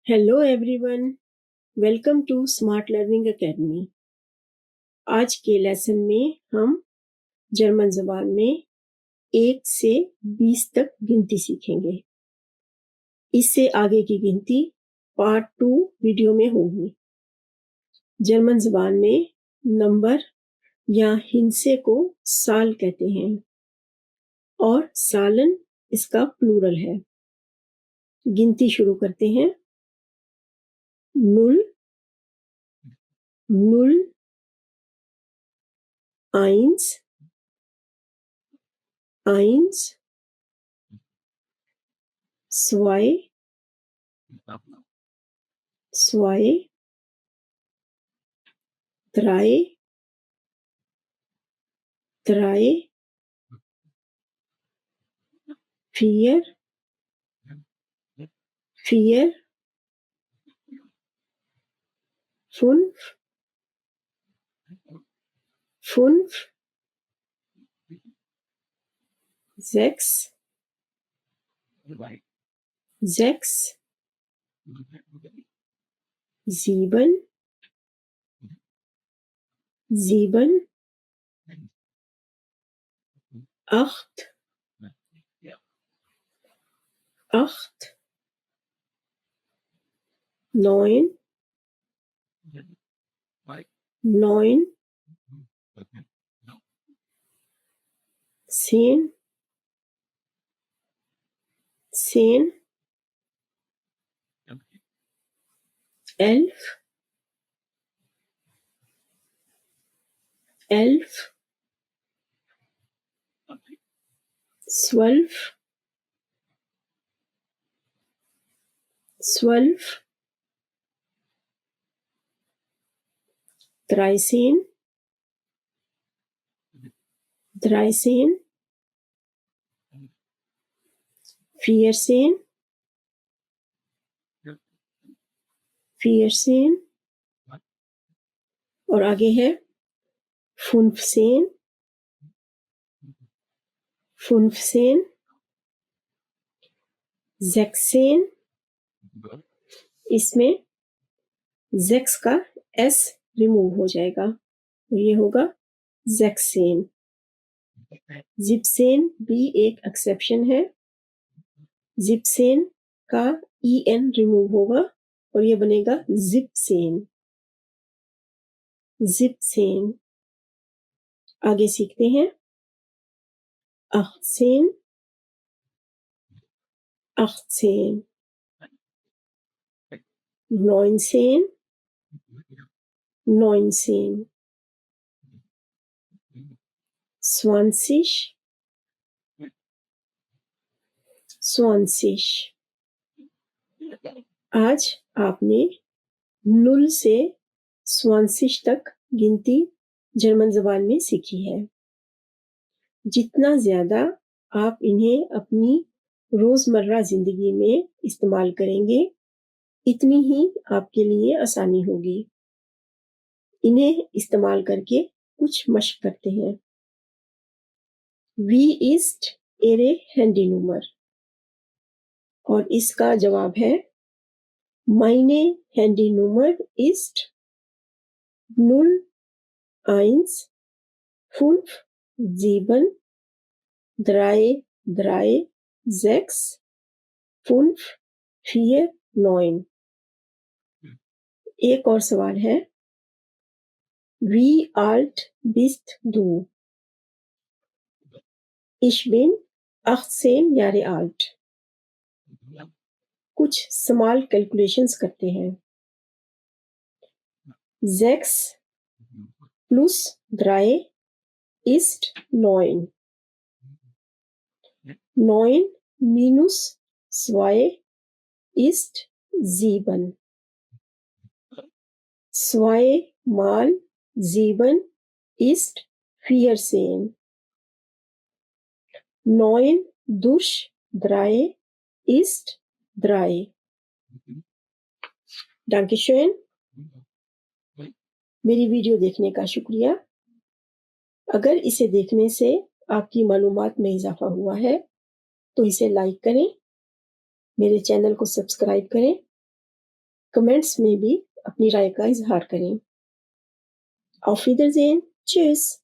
Hello everyone, welcome to smart learning academy. आज के lesson में हम जर्मन ज़बान में 1 से 20 तक गिनती सीखेंगे। इससे आगे की गिनती पार्ट 2 वीडियो में होगी। जर्मन ज़बान में नंबर या हिंसे को साल कहते हैं और सालन इसका प्लूरल है। गिनती शुरू करते हैं। 0 0 1 1 2 2 3 3 4 4 5 5 6 6 7 7 8 8 9 9 10 10 11 11 12 12 13 13 14 14 और आगे है 15 15 16 इसमें 6 का S रिमूव हो जाएगा, ये होगा 16। 17 भी एक एक्सेप्शन है। 17 का EN रिमूव होगा और ये बनेगा 17। 17 आगे सीखते हैं। 18 18 19 19 20 20 आज आपने 0 से 20 तक गिनती जर्मन ज़बान में सीखी है। जितना ज़्यादा आप इन्हें अपनी रोज़मर्रा ज़िंदगी में इस्तेमाल करेंगे, इतनी ही आपके लिए आसानी होगी। इन्हें इस्तेमाल करके कुछ मशक करते हैं। Wie ist Ihre Handynummer? और इसका जवाब है Meine Handynummer ist 0 1 5 7 3 3 6 5 4 9। एक और सवाल है Wie alt bist du? Ich bin 18 Jahre alt। कुछ स्मॉल कैलकुलेशंस करते हैं। 6 plus 3 ist 9। 9 minus 2 ist 7। 2 mal 7 ist 14। 9 durch 3 ist 3। Dankeschön। मेरी वीडियो देखने का शुक्रिया। अगर इसे देखने से आपकी मालूमात में इजाफा हुआ है तो इसे लाइक करें, मेरे चैनल को सब्सक्राइब करें کمنٹس میں بھی اپنی رائے کا اظہار کریں. auf Wiedersehen. Tschüss.